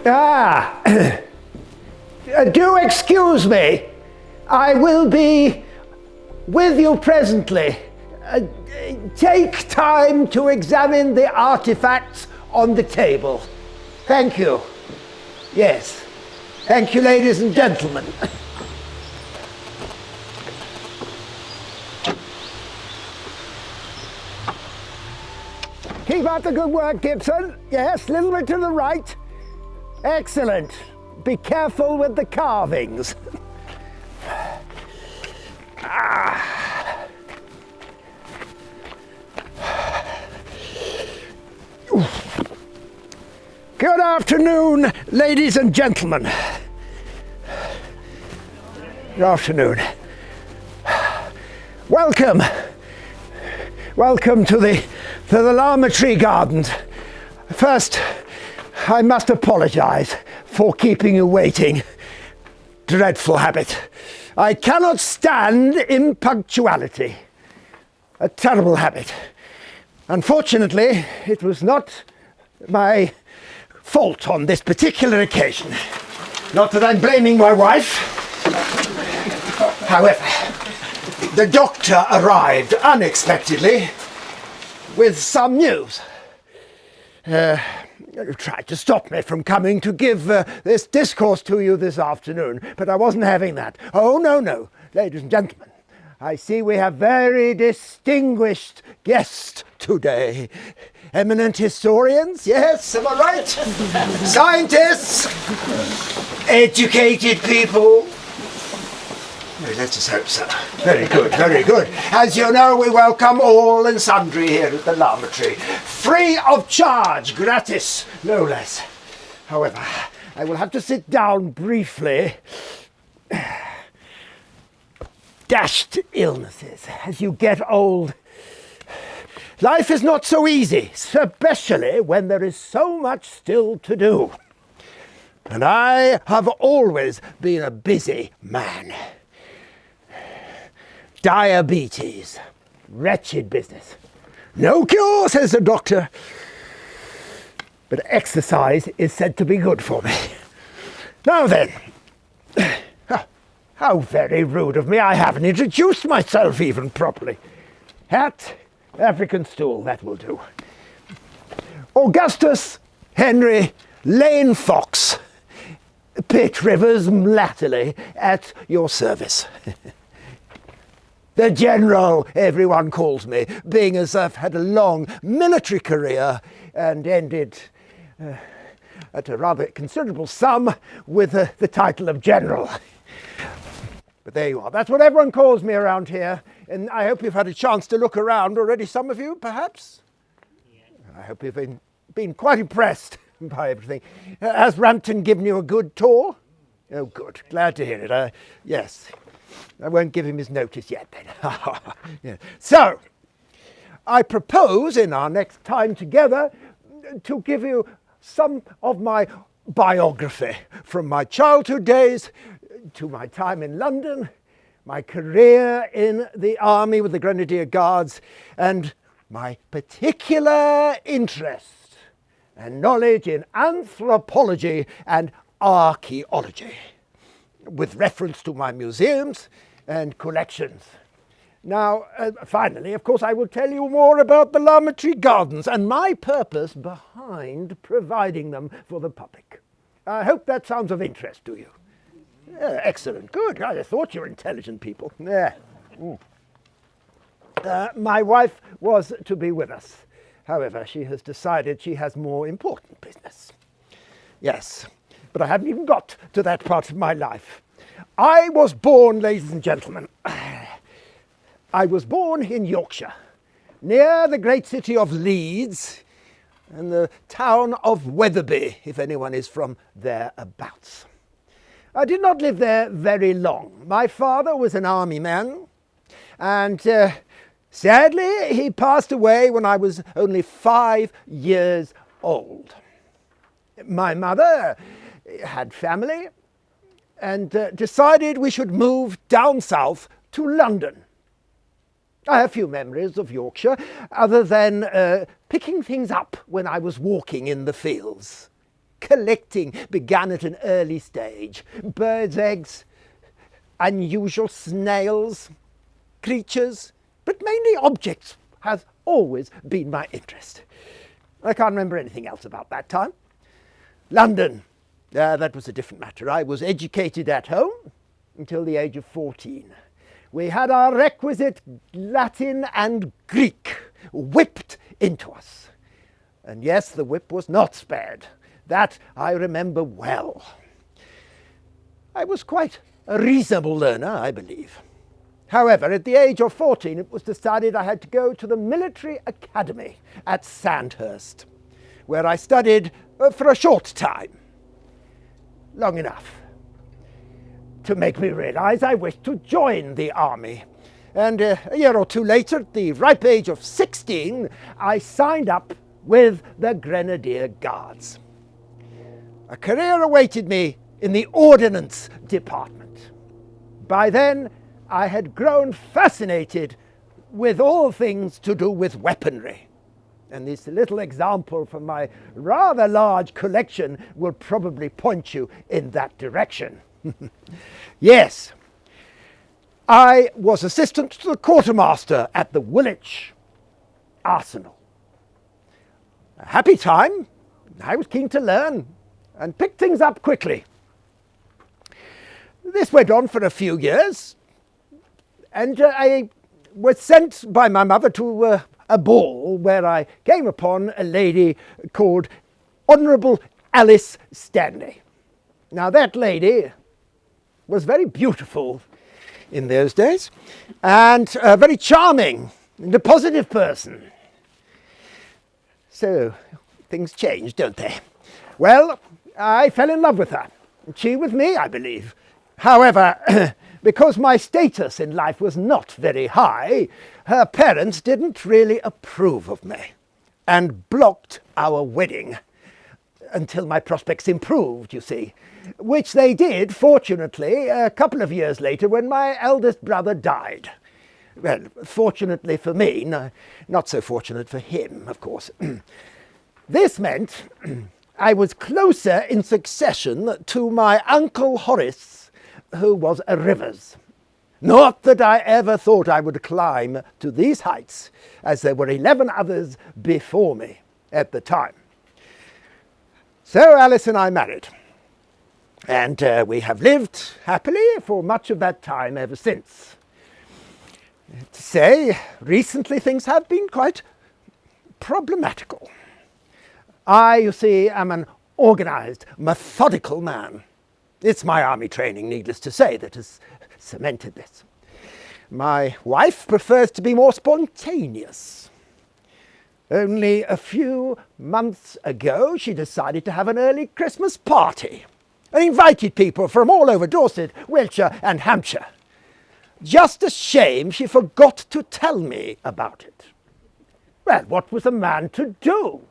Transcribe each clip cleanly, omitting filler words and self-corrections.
Ah, do excuse me. I will be with you presently. Take time to examine the artifacts on the table. Thank you. Yes. Thank you, ladies and gentlemen. Keep up the good work, Gibson. Yes, a little bit to the right. Excellent. Be careful with the carvings. Good afternoon, ladies and gentlemen. Good afternoon. Welcome. Welcome to the Larmer Tree Gardens. First, I must apologise for keeping you waiting. Dreadful habit. I cannot stand impunctuality. A terrible habit. Unfortunately, it was not my fault on this particular occasion. Not that I'm blaming my wife. However, the doctor arrived unexpectedly with some news. Tried to stop me from coming to give this discourse to you this afternoon, but I wasn't having that. Oh, no, ladies and gentlemen. I see we have very distinguished guests today. Eminent historians, yes, am I right? Scientists, educated people. Let us hope so. Very good, very good. As you know, we welcome all and sundry here at the Larmer Tree. Free of charge, gratis, no less. However, I will have to sit down briefly. Dashed illnesses. As you get old, life is not so easy, especially when there is so much still to do. And I have always been a busy man. Diabetes. Wretched business. No cure, says the doctor. But exercise is said to be good for me. Now then, how very rude of me. I haven't introduced myself even properly. Hat, African stool, that will do. Augustus Henry Lane Fox, Pitt Rivers latterly, at your service. The General, everyone calls me, being as I've had a long military career and ended at a rather considerable sum with the title of General. But there you are. That's what everyone calls me around here. And I hope you've had a chance to look around already, some of you, perhaps? Yeah. I hope you've been quite impressed by everything. Has Rampton given you a good tour? Oh, good. Glad to hear it. Yes. I won't give him his notice yet, then. Yeah. So, I propose in our next time together to give you some of my biography from my childhood days to my time in London, my career in the army with the Grenadier Guards, and my particular interest and knowledge in anthropology and archaeology, with reference to my museums and collections. Now, finally, of course, I will tell you more about the Larmer Tree Gardens and my purpose behind providing them for the public. I hope that sounds of interest to you. Excellent, good. I thought you were intelligent people. Yeah. My wife was to be with us. However, she has decided she has more important business. Yes, but I haven't even got to that part of my life. I was born, ladies and gentlemen, I was born in Yorkshire, near the great city of Leeds and the town of Wetherby, if anyone is from thereabouts. I did not live there very long. My father was an army man, and sadly, he passed away when I was only 5 years old. My mother had family and decided we should move down south to London. I have few memories of Yorkshire, other than picking things up when I was walking in the fields. collecting began at an early stage. Birds' eggs, unusual snails, creatures, but mainly objects has always been my interest. I can't remember anything else about that time. London, that was a different matter. I was educated at home until the age of 14. We had our requisite Latin and Greek whipped into us. And yes, the whip was not spared. That I remember well. I was quite a reasonable learner, I believe. However, at the age of 14, it was decided I had to go to the military academy at Sandhurst, where I studied for a short time. Long enough to make me realize I wished to join the army. And a year or two later, at the ripe age of 16, I signed up with the Grenadier Guards. A career awaited me in the Ordnance Department. By then, I had grown fascinated with all things to do with weaponry. And this little example from my rather large collection will probably point you in that direction. Yes, I was assistant to the quartermaster at the Woolwich Arsenal. A happy time. I was keen to learn and pick things up quickly. This went on for a few years, and I was sent by my mother to a ball where I came upon a lady called Honourable Alice Stanley. Now that lady was very beautiful in those days, and very charming and a positive person. So things change, don't they? Well, I fell in love with her, and she with me, I believe. However, because my status in life was not very high, her parents didn't really approve of me and blocked our wedding until my prospects improved, you see, which they did, fortunately, a couple of years later when my eldest brother died. Well, fortunately for me, not so fortunate for him, of course. This meant I was closer in succession to my uncle Horitz, who was a Rivers. Not that I ever thought I would climb to these heights, as there were 11 others before me at the time. So Alice and I married, and we have lived happily for much of that time ever since. To say, recently things have been quite problematical. I, you see, am an organised, methodical man. It's my army training, needless to say, that has cemented this. My wife prefers to be more spontaneous. Only a few months ago, she decided to have an early Christmas party and invited people from all over Dorset, Wiltshire and Hampshire. Just a shame she forgot to tell me about it. Well, what was a man to do?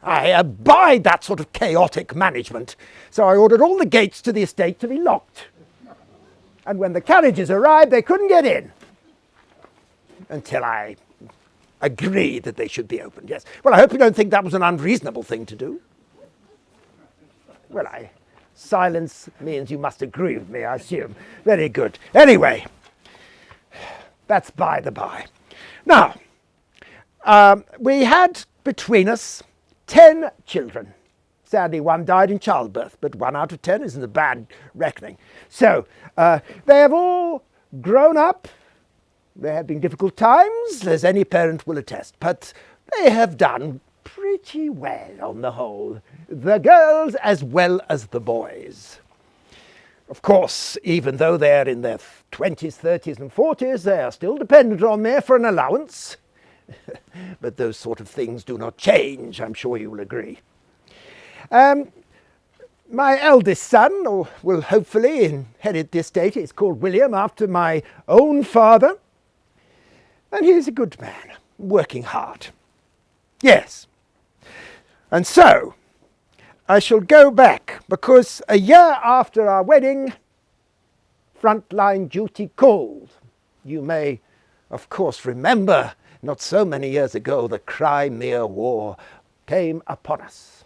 I abide that sort of chaotic management, so I ordered all the gates to the estate to be locked. And when the carriages arrived, they couldn't get in until I agreed that they should be opened, yes. Well, I hope you don't think that was an unreasonable thing to do. Well, silence means you must agree with me, I assume. Very good. Anyway, that's by the by. Now, we had between us 10 children. Sadly, one died in childbirth, but 1 out of 10 isn't a bad reckoning. So, they have all grown up. There have been difficult times, as any parent will attest, but they have done pretty well on the whole, the girls as well as the boys. Of course, even though they're in their 20s, 30s and 40s, they are still dependent on me for an allowance. But those sort of things do not change, I'm sure you will agree. My eldest son will hopefully inherit the estate. He's called William, after my own father. And he's a good man, working hard. Yes. And so, I shall go back, because a year after our wedding, frontline duty called. You may, of course, remember, not so many years ago, the Crimea War came upon us.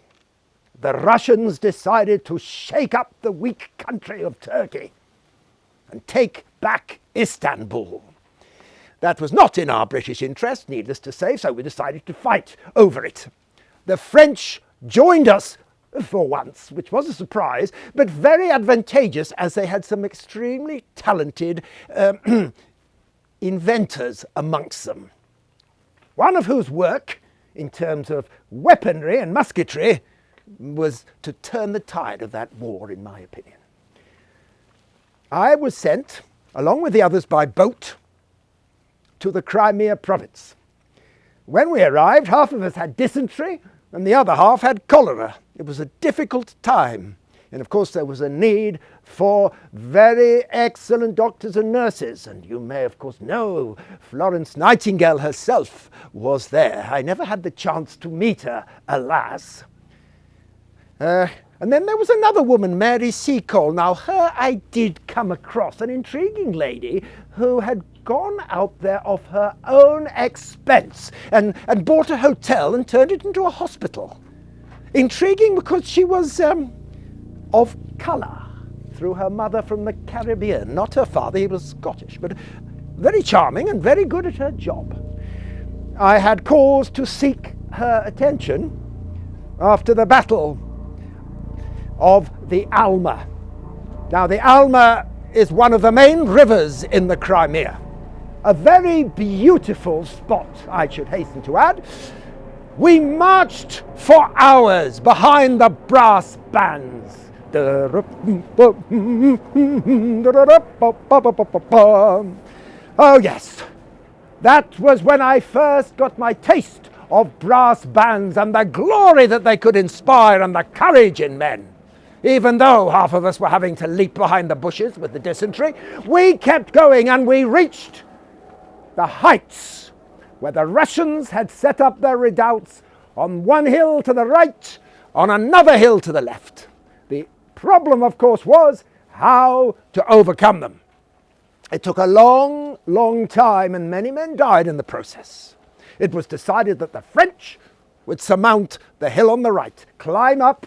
the Russians decided to shake up the weak country of Turkey and take back Istanbul. That was not in our British interest, needless to say, so we decided to fight over it. The French joined us for once, which was a surprise, but very advantageous, as they had some extremely talented inventors amongst them, one of whose work, in terms of weaponry and musketry, was to turn the tide of that war, in my opinion. I was sent, along with the others by boat, to the Crimea province. When we arrived, half of us had dysentery and the other half had cholera. It was a difficult time. And of course there was a need for very excellent doctors and nurses. And you may of course know Florence Nightingale herself was there. I never had the chance to meet her, alas. And then there was another woman, Mary Seacole. Now her I did come across, an intriguing lady who had gone out there of her own expense and bought a hotel and turned it into a hospital. Intriguing because she was of colour through her mother from the Caribbean, not her father, he was Scottish, but very charming and very good at her job. I had cause to seek her attention after the battle of the Alma. Now the Alma is one of the main rivers in the Crimea. A very beautiful spot, I should hasten to add. We marched for hours behind the brass bands. Oh yes, that was when I first got my taste of brass bands and the glory that they could inspire and the courage in men. Even though half of us were having to leap behind the bushes with the dysentery, we kept going and we reached the heights where the Russians had set up their redoubts on one hill to the right, on another hill to the left. The problem, of course, was how to overcome them. It took a long, long time and many men died in the process. It was decided that the French would surmount the hill on the right, climb up,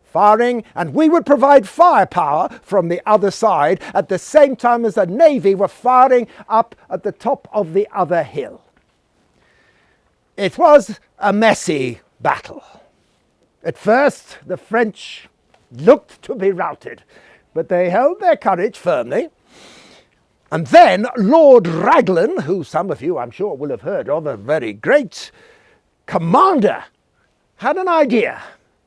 firing, and we would provide firepower from the other side at the same time as the Navy were firing up at the top of the other hill. It was a messy battle. At first, the French looked to be routed, but they held their courage firmly. And then Lord Raglan, who some of you I'm sure will have heard of, a very great commander, had an idea,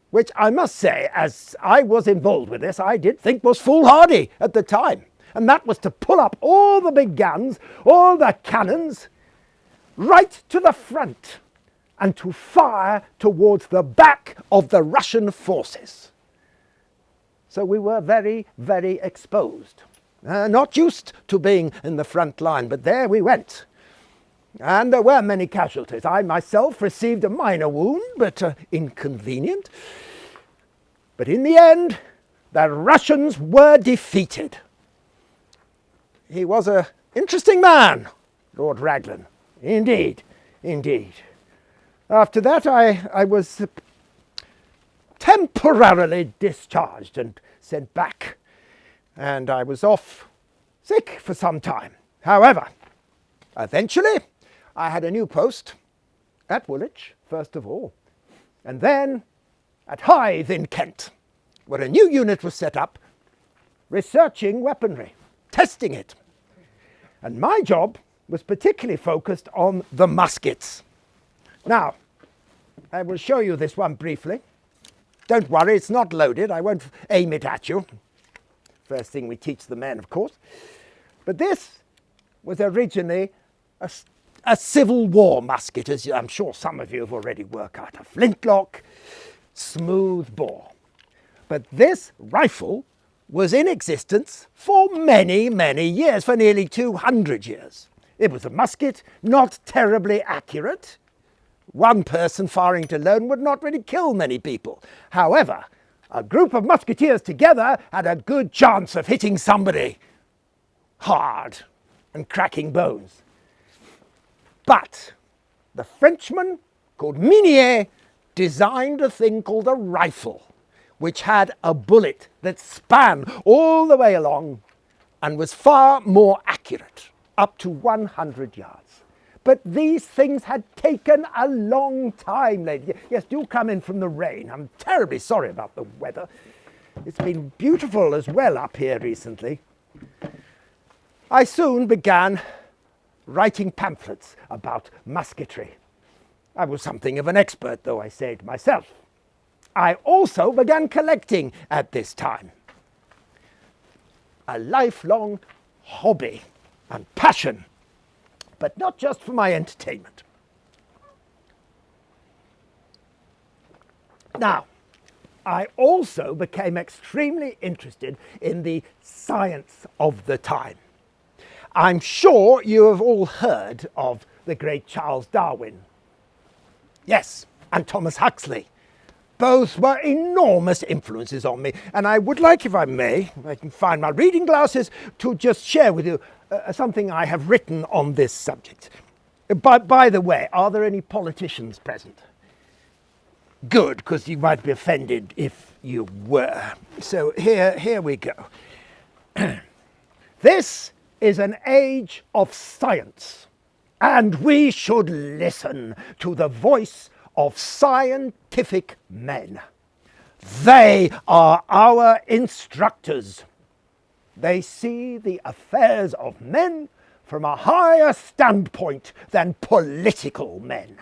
which I must say, as I was involved with this, I did think was foolhardy at the time. And that was to pull up all the big guns, all the cannons, right to the front and to fire towards the back of the Russian forces. So we were very, very exposed. Not used to being in the front line, but there we went. And there were many casualties. I myself received a minor wound, but inconvenient. But in the end, the Russians were defeated. He was an interesting man, Lord Raglan. Indeed, indeed. After that, I was temporarily discharged and sent back. And I was off sick for some time. However, eventually, I had a new post at Woolwich, first of all, and then at Hythe in Kent, where a new unit was set up, researching weaponry, testing it. And my job was particularly focused on the muskets. Now, I will show you this one briefly. Don't worry, it's not loaded. I won't aim it at you. First thing we teach the men, of course. But this was originally a Civil War musket, as I'm sure some of you have already worked out. A flintlock, smooth bore. But this rifle was in existence for many, many years, for nearly 200 years. It was a musket, not terribly accurate. One person firing it alone would not really kill many people. However, a group of musketeers together had a good chance of hitting somebody hard and cracking bones. But the Frenchman called Minier designed a thing called a rifle. which had a bullet that span all the way along and was far more accurate, up to 100 yards. But these things had taken a long time, ladies. Yes, do come in from the rain. I'm terribly sorry about the weather. It's been beautiful as well up here recently. I soon began writing pamphlets about musketry. I was something of an expert, though I say it myself. I also began collecting at this time. A lifelong hobby and passion, but not just for my entertainment. Now, I also became extremely interested in the science of the time. I'm sure you have all heard of the great Charles Darwin. Yes, and Thomas Huxley. Both were enormous influences on me, and I would like, if I may, if I can find my reading glasses, to just share with you something I have written on this subject. By the way, are there any politicians present? Good, because you might be offended if you were. So here we go. This is an age of science, and we should listen to the voice of scientific men. They are our instructors. They see the affairs of men from a higher standpoint than political men,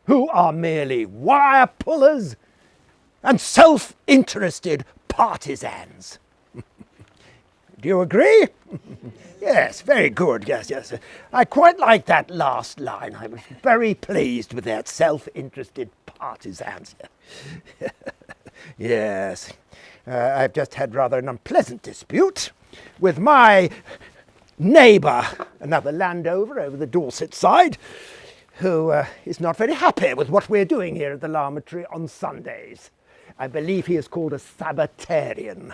who are merely wire pullers and self-interested partisans. Do you agree? Yes, very good. Yes. I quite like that last line. I was very pleased with that, self-interested partisans. Yes. I've just had rather an unpleasant dispute with my neighbour, another landowner over the Dorset side, who is not very happy with what we're doing here at the Larmer Tree on Sundays. I believe he is called a Sabbatarian.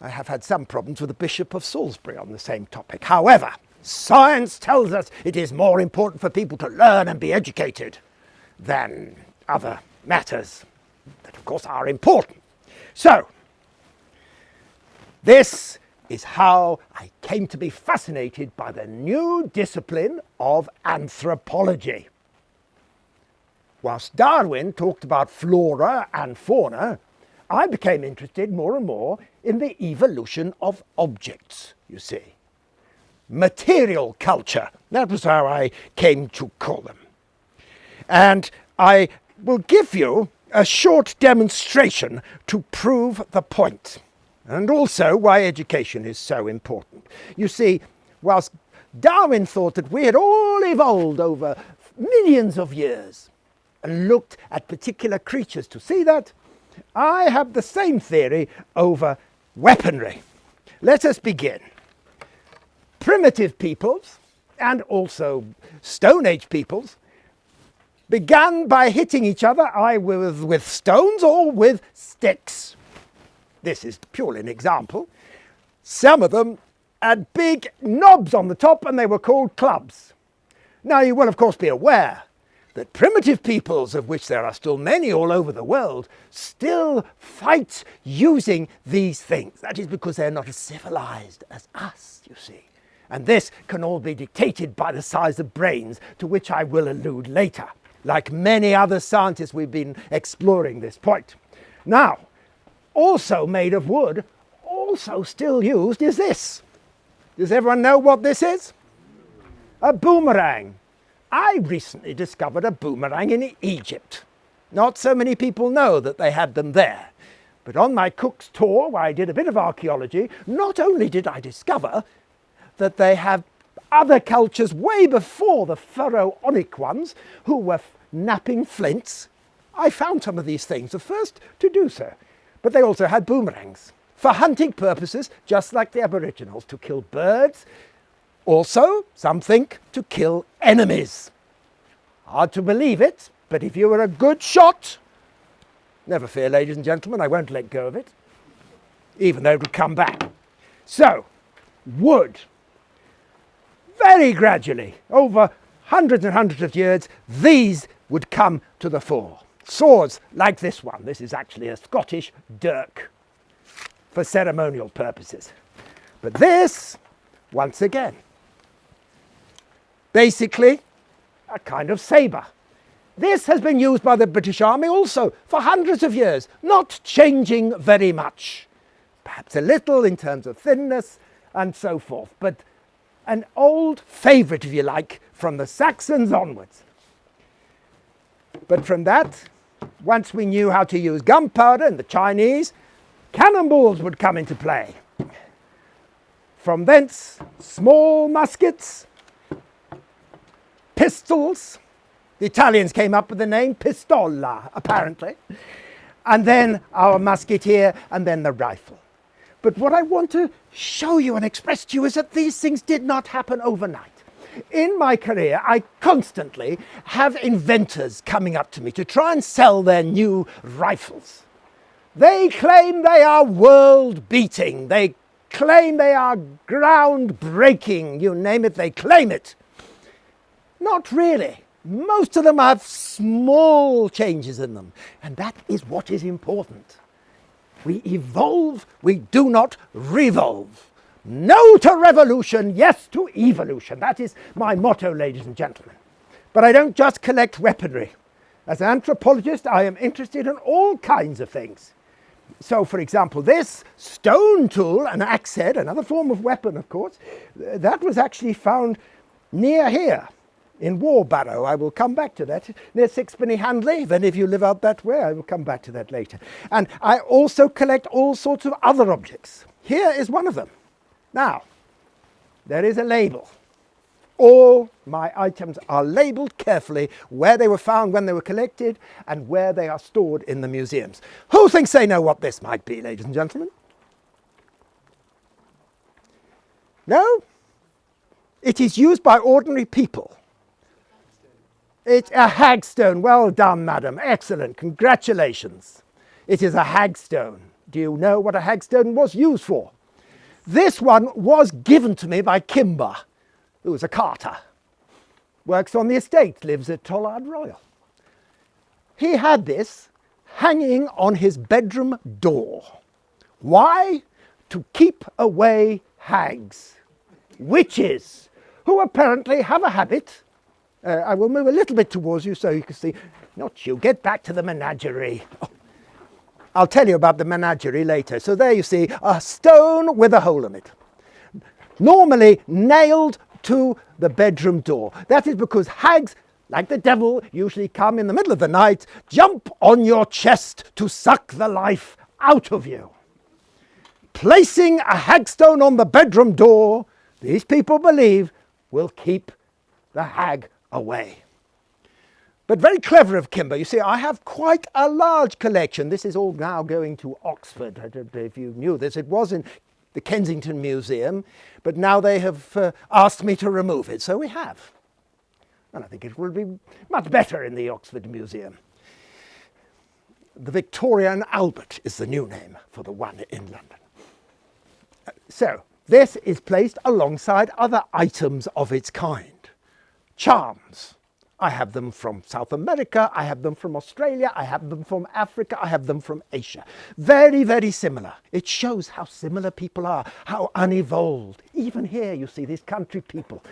I have had some problems with the Bishop of Salisbury on the same topic. However, science tells us it is more important for people to learn and be educated than other matters that, of course, are important. So, this is how I came to be fascinated by the new discipline of anthropology. Whilst Darwin talked about flora and fauna, I became interested more and more in the evolution of objects, you see. Material culture, that was how I came to call them. And I will give you a short demonstration to prove the point, and also why education is so important. You see, whilst Darwin thought that we had all evolved over millions of years and looked at particular creatures to see that, I have the same theory over weaponry. Let us begin. Primitive peoples, and also Stone Age peoples, began by hitting each other either with stones or with sticks. This is purely an example. Some of them had big knobs on the top, and they were called clubs. Now, you will, of course, be aware that primitive peoples, of which there are still many all over the world, still fight using these things. That is because they're not as civilized as us, you see. And this can all be dictated by the size of brains, to which I will allude later. Like many other scientists, we've been exploring this point. Now, also made of wood, also still used, is this. Does everyone know what this is? A boomerang. I recently discovered a boomerang in Egypt. Not so many people know that they had them there. But on my Cook's tour, where I did a bit of archaeology, not only did I discover that they have other cultures way before the pharaonic ones who were knapping flints. I found some of these things, the first to do so. But they also had boomerangs for hunting purposes, just like the Aboriginals, to kill birds. Also, some think to kill enemies. Hard to believe it, but if you were a good shot, never fear, ladies and gentlemen, I won't let go of it, even though it would come back. So, wood. Very gradually, over hundreds and hundreds of years, these would come to the fore. swords like this one. This is actually a Scottish dirk for ceremonial purposes. But this, once again, basically a kind of sabre. This has been used by the British Army also for hundreds of years, not changing very much. Perhaps a little in terms of thinness and so forth, but an old favourite, if you like, from the Saxons onwards. But from that, once we knew how to use gunpowder and the Chinese, cannonballs would come into play. From thence, small muskets, pistols. The Italians came up with the name pistola, apparently. And then our musket here, and then the rifle. But what I want to show you and express to you is that these things did not happen overnight. In my career, I constantly have inventors coming up to me to try and sell their new rifles. They claim they are world-beating. They claim they are ground-breaking. You name it, they claim it. Not really. Most of them have small changes in them, and that is what is important. We evolve, we do not revolve. No to revolution, yes to evolution. That is my motto, ladies and gentlemen. But I don't just collect weaponry. As an anthropologist, I am interested in all kinds of things. So, for example, this stone tool, an axe head, another form of weapon, of course, that was actually found near here in Warbarrow. I will come back to that, near Sixpenny Handley. Then if you live out that way, I will come back to that later. And I also collect all sorts of other objects. Here is one of them. Now, there is a label. All my items are labelled carefully, where they were found, when they were collected, and where they are stored in the museums. Who thinks they know what this might be, ladies and gentlemen? No? It is used by ordinary people. It's a hagstone. Well done, madam. Excellent. Congratulations. It is a hagstone. Do you know what a hagstone was used for? This one was given to me by Kimber, who was a carter. Works on the estate, lives at Tollard Royal. He had this hanging on his bedroom door. Why? To keep away hags, witches, who apparently have a habit. I will move a little bit towards you so you can see. Not you, get back to the menagerie. Oh, I'll tell you about the menagerie later. So there you see a stone with a hole in it. Normally nailed to the bedroom door. That is because hags, like the devil, usually come in the middle of the night, jump on your chest to suck the life out of you. Placing a hagstone on the bedroom door, these people believe, will keep the hag away. But very clever of Kimber. You see, I have quite a large collection. This is all now going to Oxford. I don't know if you knew this. It was in the Kensington Museum, but now they have asked me to remove it, so we have. And I think it will be much better in the Oxford Museum. The Victoria and Albert is the new name for the one in London. So, this is placed alongside other items of its kind. Charms. I have them from South America, I have them from Australia, I have them from Africa, I have them from Asia. Very, very similar. It shows how similar people are, how unevolved. Even here you see these country people.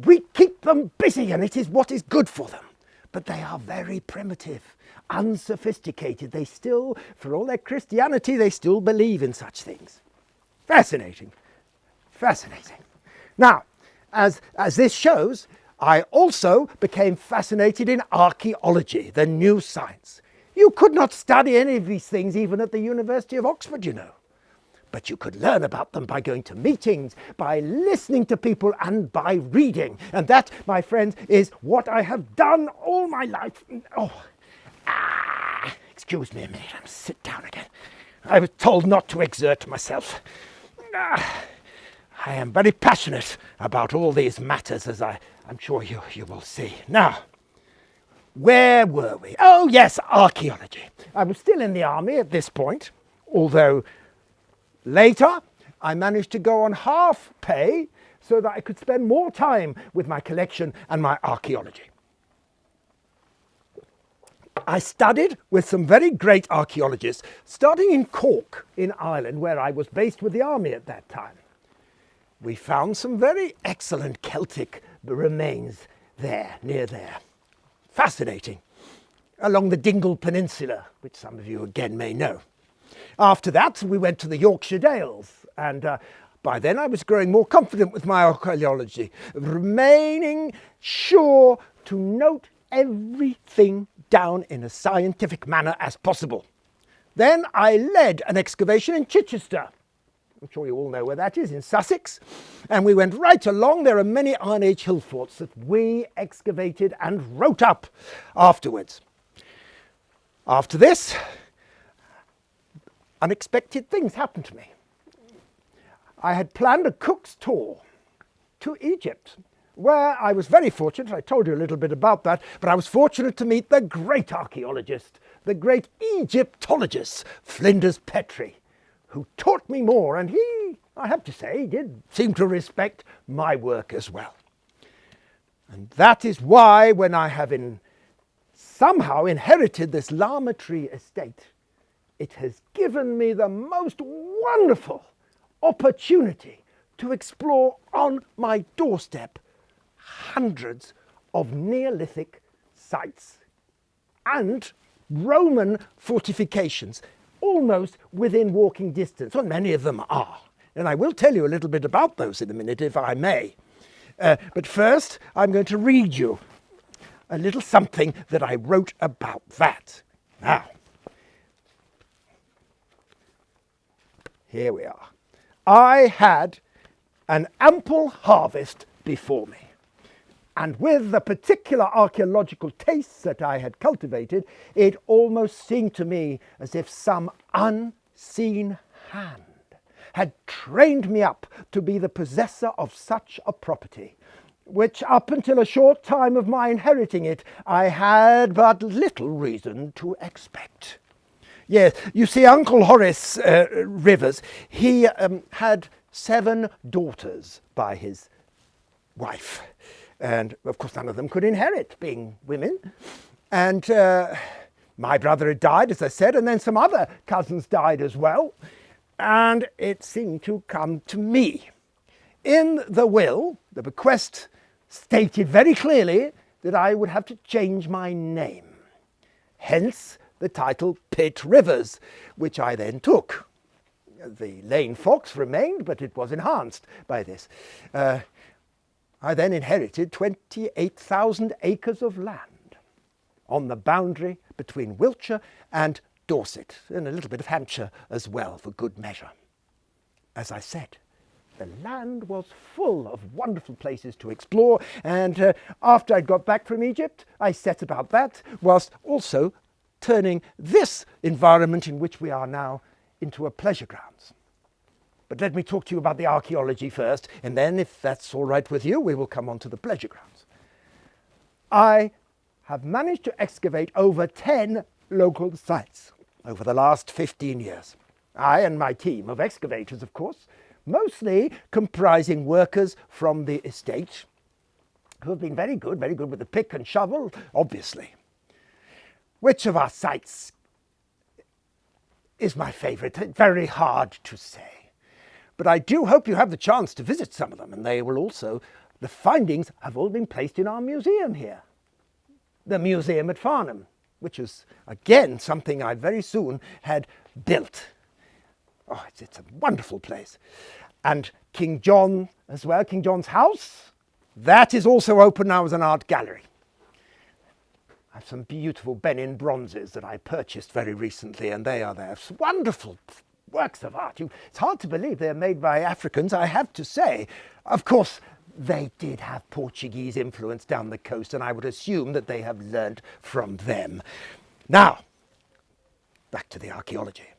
We keep them busy and it is what is good for them. But they are very primitive, unsophisticated. They still, for all their Christianity, they still believe in such things. Fascinating. Fascinating. Now, as this shows, I also became fascinated in archaeology, the new science. You could not study any of these things even at the University of Oxford, you know. But you could learn about them by going to meetings, by listening to people, and by reading. And that, my friends, is what I have done all my life. Excuse me a minute, I'll sit down again. I was told not to exert myself. I am very passionate about all these matters, as I'm sure you will see. Now, where were we? Oh yes, archaeology. I was still in the army at this point, although later I managed to go on half pay so that I could spend more time with my collection and my archaeology. I studied with some very great archaeologists, starting in Cork in Ireland, where I was based with the army at that time. We found some very excellent Celtic remains there, near there. Fascinating. Along the Dingle Peninsula, which some of you again may know. After that, we went to the Yorkshire Dales, and by then I was growing more confident with my archaeology, remaining sure to note everything down in a scientific manner as possible. Then I led an excavation in Chichester. I'm sure you all know where that is, in Sussex. And we went right along. There are many Iron Age hill forts that we excavated and wrote up afterwards. After this, unexpected things happened to me. I had planned a cook's tour to Egypt, where I was very fortunate. I told you a little bit about that, but I was fortunate to meet the great archaeologist, the great Egyptologist, Flinders Petrie, who taught me more, and he, I have to say, did seem to respect my work as well. And that is why, when I have somehow inherited this Larmer Tree estate, it has given me the most wonderful opportunity to explore on my doorstep hundreds of Neolithic sites and Roman fortifications, almost within walking distance. Well, many of them are. And I will tell you a little bit about those in a minute, if I may. But first, I'm going to read you a little something that I wrote about that. Now, here we are. I had an ample harvest before me, and with the particular archaeological tastes that I had cultivated, it almost seemed to me as if some unseen hand had trained me up to be the possessor of such a property, which up until a short time of my inheriting it, I had but little reason to expect. Yes, you see, Uncle Horace Rivers, he had 7 daughters by his wife. And, of course, none of them could inherit, being women. And my brother had died, as I said, and then some other cousins died as well. And it seemed to come to me. In the will, the bequest stated very clearly that I would have to change my name. Hence the title Pitt Rivers, which I then took. The Lane Fox remained, but it was enhanced by this. I then inherited 28,000 acres of land on the boundary between Wiltshire and Dorset, and a little bit of Hampshire as well, for good measure. As I said, the land was full of wonderful places to explore, and after I got back from Egypt, I set about that, whilst also turning this environment in which we are now into a pleasure grounds. But let me talk to you about the archaeology first, and then, if that's all right with you, we will come on to the pleasure grounds. I have managed to excavate over 10 local sites over the last 15 years. I and my team of excavators, of course, mostly comprising workers from the estate, who have been very good with the pick and shovel, obviously. Which of our sites is my favourite? Very hard to say. But I do hope you have the chance to visit some of them, and they will also, the findings have all been placed in our museum here. The museum at Farnham, which is, again, something I very soon had built. Oh, it's a wonderful place. And King John as well, King John's house, that is also open now as an art gallery. I have some beautiful Benin bronzes that I purchased very recently, and they are there. It's wonderful works of art. It's hard to believe they're made by Africans, I have to say. Of course, they did have Portuguese influence down the coast, and I would assume that they have learnt from them. Now, back to the archaeology.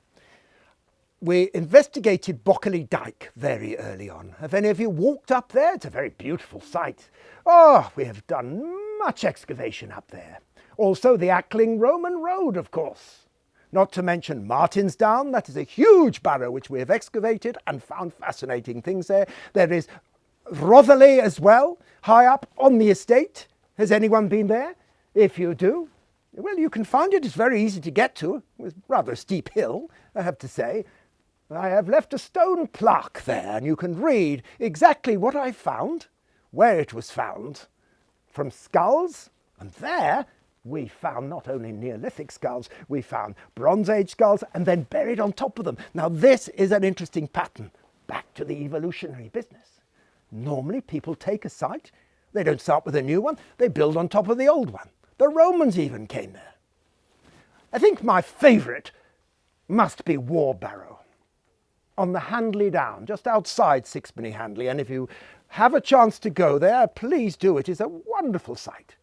We investigated Bockley Dyke very early on. Have any of you walked up there? It's a very beautiful site. Oh, we have done much excavation up there. Also the Ackling Roman Road, of course. Not to mention Martinsdown. That is a huge barrow which we have excavated and found fascinating things there. There is Rotherley as well, high up on the estate. Has anyone been there? If you do, Well, you can find it. It's very easy to get to. It's rather a steep hill, I have to say. I have left a stone plaque there, and you can read exactly what I found, where it was found, from skulls. And there we found not only Neolithic skulls, we found Bronze Age skulls, and then buried on top of them. Now this is an interesting pattern, back to the evolutionary business. Normally people take a site, they don't start with a new one, they build on top of the old one. The Romans even came there. I think my favourite must be War Barrow, on the Handley Down, just outside Sixpenny Handley. And if you have a chance to go there, please do. It is a wonderful site.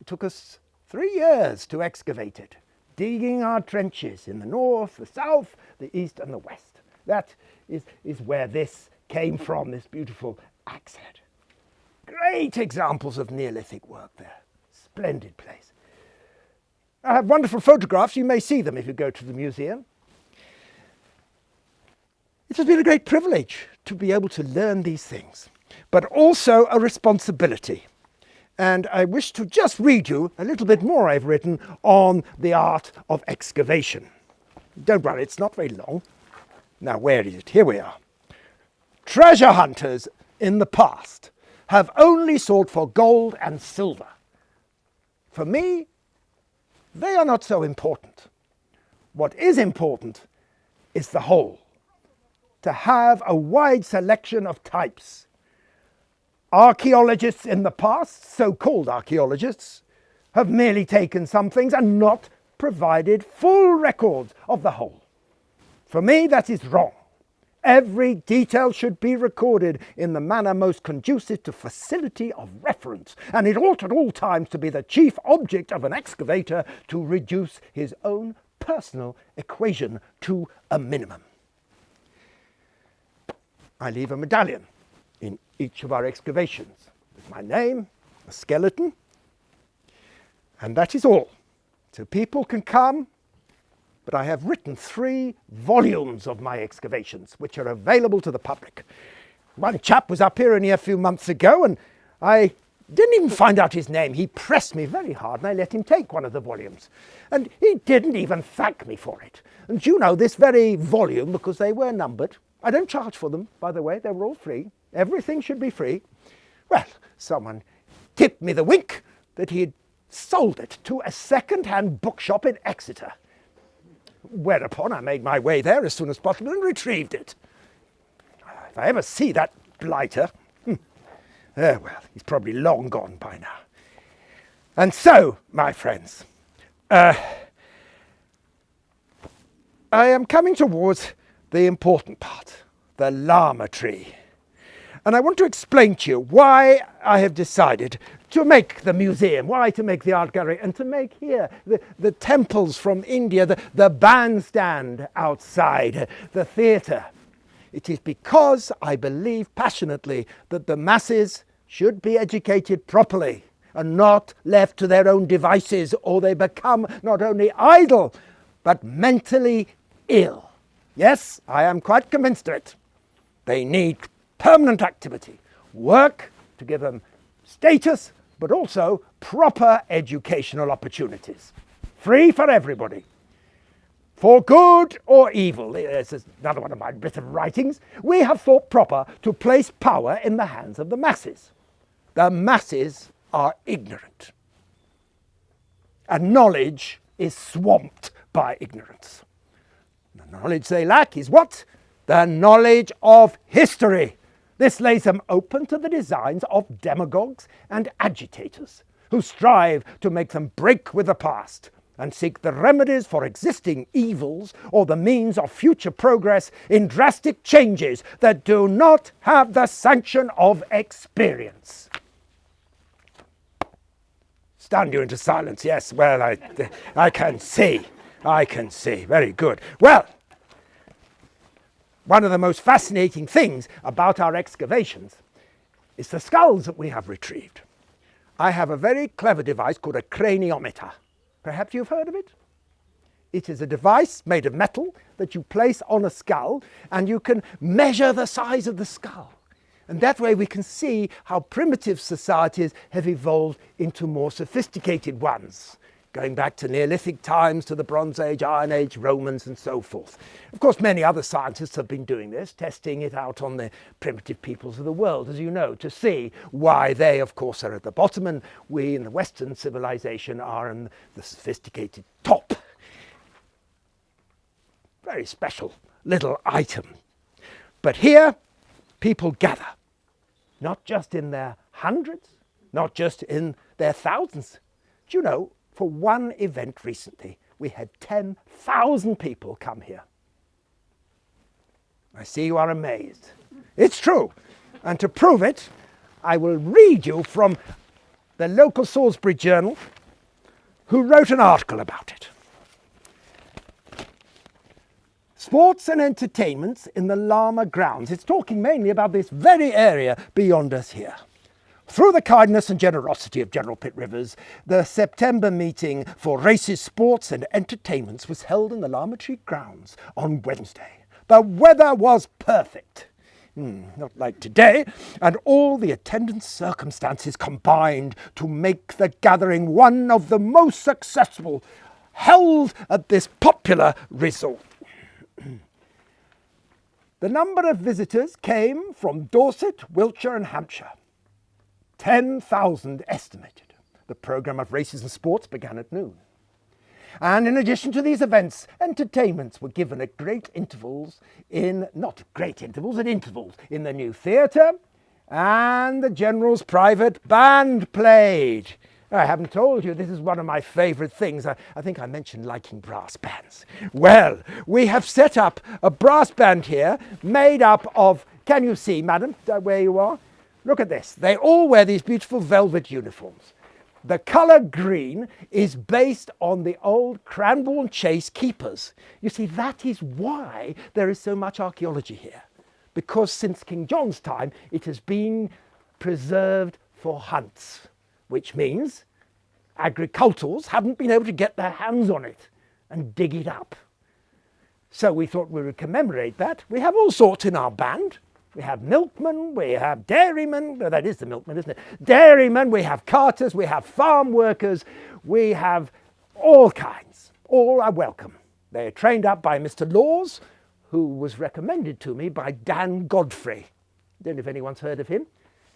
It took us 3 years to excavate it, digging our trenches in the north, the south, the east and the west. That is where this came from, this beautiful axe head. Great examples of Neolithic work there. Splendid place. I have wonderful photographs. You may see them if you go to the museum. It has been a great privilege to be able to learn these things, but also a responsibility. And I wish to just read you a little bit more I've written on the art of excavation. Don't worry, it's not very long. Now, where is it? Here we are. Treasure hunters in the past have only sought for gold and silver. For me, they are not so important. What is important is the whole. To have a wide selection of types. Archaeologists in the past, so-called archaeologists, have merely taken some things and not provided full records of the whole. For me, that is wrong. Every detail should be recorded in the manner most conducive to facility of reference, and it ought at all times to be the chief object of an excavator to reduce his own personal equation to a minimum. I leave a medallion in each of our excavations with my name, a skeleton, and that is all. So people can come, but I have written 3 volumes of my excavations, which are available to the public. One chap was up here only a few months ago, and I didn't even find out his name. He pressed me very hard, and I let him take one of the volumes. And he didn't even thank me for it. And you know, this very volume, because they were numbered, I don't charge for them, by the way, they were all free. Everything should be free. Well, someone tipped me the wink that he had sold it to a second-hand bookshop in Exeter. Whereupon I made my way there as soon as possible and retrieved it. If I ever see that blighter, well, he's probably long gone by now. And so, my friends, I am coming towards the important part, the Larmer Tree. And I want to explain to you why I have decided to make the museum, why to make the art gallery, and to make here the temples from India, the bandstand outside, the theatre. It is because I believe passionately that the masses should be educated properly and not left to their own devices, or they become not only idle, but mentally ill. Yes, I am quite convinced of it. They need permanent activity, work to give them status, but also proper educational opportunities. Free for everybody. For good or evil, this is another one of my bit of writings, we have thought proper to place power in the hands of the masses. The masses are ignorant. And knowledge is swamped by ignorance. The knowledge they lack is what? The knowledge of history. This lays them open to the designs of demagogues and agitators who strive to make them break with the past and seek the remedies for existing evils or the means of future progress in drastic changes that do not have the sanction of experience. Stunned you into silence, yes, well, I can see. Very good. Well, one of the most fascinating things about our excavations is the skulls that we have retrieved. I have a very clever device called a craniometer. Perhaps you've heard of it? It is a device made of metal that you place on a skull, and you can measure the size of the skull. And that way we can see how primitive societies have evolved into more sophisticated ones. going back to Neolithic times, to the Bronze Age, Iron Age, Romans, and so forth. Of course, many other scientists have been doing this, testing it out on the primitive peoples of the world, as you know, to see why they, of course, are at the bottom and we in the Western civilization are in the sophisticated top. Very special little item. But here, people gather, not just in their hundreds, not just in their thousands. Do you know, for one event recently, we had 10,000 people come here. I see you are amazed. It's true. And to prove it, I will read you from the local Salisbury Journal, who wrote an article about it. Sports and entertainments in the Larmer grounds. It's talking mainly about this very area beyond us here. Through the kindness and generosity of General Pitt Rivers, the September meeting for races, sports and entertainments was held in the Larmer Tree Grounds on Wednesday. The weather was perfect. Not like today, and all the attendant circumstances combined to make the gathering one of the most successful held at this popular resort. The number of visitors came from Dorset, Wiltshire and Hampshire. 10,000 estimated. The programme of races and sports began at noon. And in addition to these events, entertainments were given at at intervals in the new theatre, and the General's private band played. I haven't told you, this is one of my favourite things. I think I mentioned liking brass bands. Well, we have set up a brass band here made up of, can you see, madam, where you are? Look at this. They all wear these beautiful velvet uniforms. The colour green is based on the old Cranborne Chase keepers. You see, that is why there is so much archaeology here. Because since King John's time, it has been preserved for hunts, which means agriculturals haven't been able to get their hands on it and dig it up. So we thought we would commemorate that. We have all sorts in our band. We have milkmen, we have dairymen, no, that is the milkman, isn't it? Dairymen, we have carters, we have farm workers, we have all kinds. All are welcome. They are trained up by Mr. Laws, who was recommended to me by Dan Godfrey. I don't know if anyone's heard of him.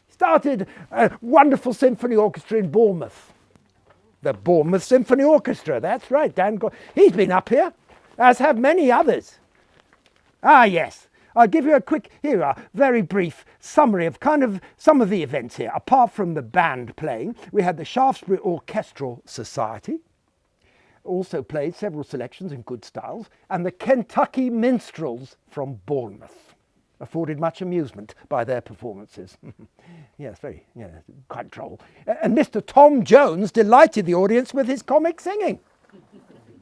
Started a wonderful symphony orchestra in Bournemouth. The Bournemouth Symphony Orchestra, that's right. He's been up here, as have many others. Ah, yes. I'll give you a quick, here you are, very brief summary of kind of some of the events here. Apart from the band playing, we had the Shaftesbury Orchestral Society, also played several selections in good styles, and the Kentucky Minstrels from Bournemouth afforded much amusement by their performances. Yes, quite droll. And Mr. Tom Jones delighted the audience with his comic singing.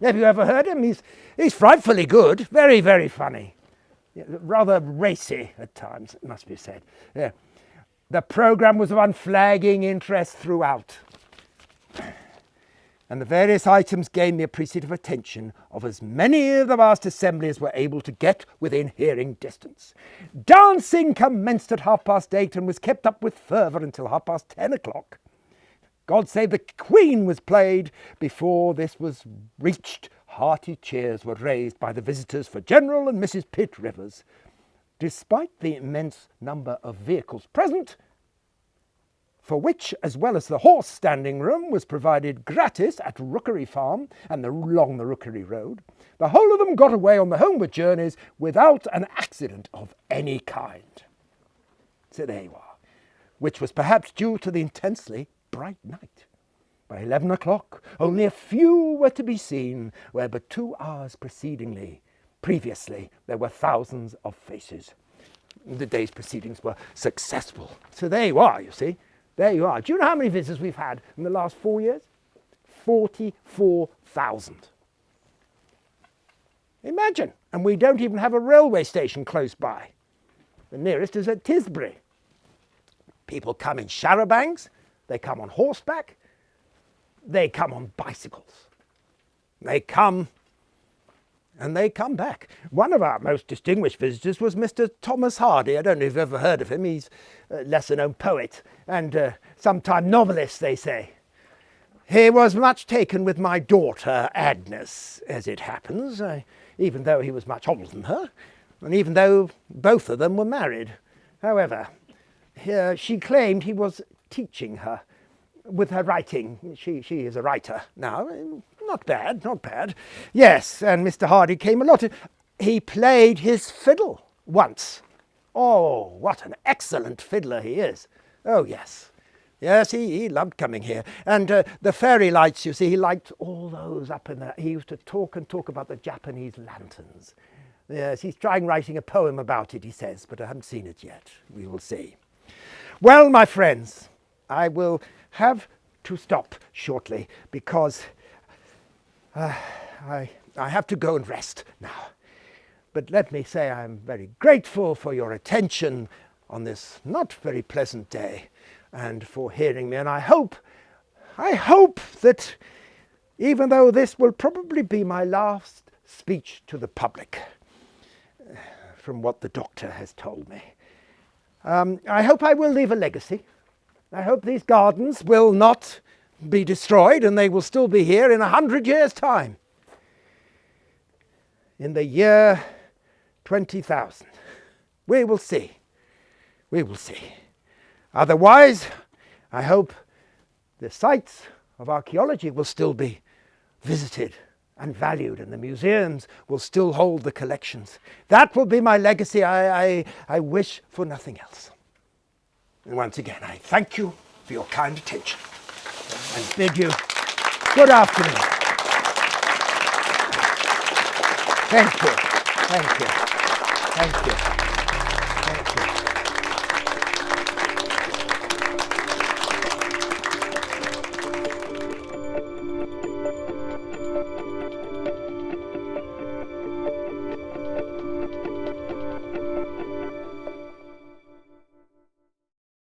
Have you ever heard him? He's frightfully good, very, very funny. Rather racy at times, it must be said. Yeah. The programme was of unflagging interest throughout. And the various items gained the appreciative attention of as many of the vast assembly as were able to get within hearing distance. Dancing commenced at 8:30 and was kept up with fervour until 10:30. God Save the Queen was played. Before this was reached, hearty cheers were raised by the visitors for General and Mrs. Pitt Rivers. Despite the immense number of vehicles present, for which, as well as the horse standing room, was provided gratis at Rookery Farm and along the Rookery Road, the whole of them got away on the homeward journeys without an accident of any kind. So there you are, which was perhaps due to the intensely bright night. By 11 o'clock, only a few were to be seen, where but 2 hours previously there were thousands of faces. The day's proceedings were successful. So there you are, you see. There you are. Do you know how many visitors we've had in the last 4 years? 44,000. Imagine. And we don't even have a railway station close by. The nearest is at Tisbury. People come in charabancs. They come on horseback. They come on bicycles. They come and they come back. One of our most distinguished visitors was Mr. Thomas Hardy. I don't know if you've ever heard of him. He's a lesser-known poet and sometime novelist, they say. He was much taken with my daughter, Agnes, as it happens, even though he was much older than her, and even though both of them were married. However, she claimed he was teaching her with her writing. She is a writer now. Not bad, not bad. Yes, and Mr. Hardy came a lot. He played his fiddle once. Oh, what an excellent fiddler he is. Oh, yes. Yes, he loved coming here. And the fairy lights, you see, he liked all those up in there. He used to talk about the Japanese lanterns. Yes, he's trying writing a poem about it, he says, but I haven't seen it yet. We will see. Well, my friends, I will have to stop shortly because I have to go and rest now. But let me say I'm very grateful for your attention on this not very pleasant day and for hearing me. And I hope that even though this will probably be my last speech to the public, from what the doctor has told me, I hope I will leave a legacy. I hope these gardens will not be destroyed and they will still be here in 100 years' time. In the year 20,000. We will see. We will see. Otherwise, I hope the sites of archaeology will still be visited and valued, and the museums will still hold the collections. That will be my legacy. I wish for nothing else. And once again, I thank you for your kind attention and bid you good afternoon. Thank you. Thank you. Thank you.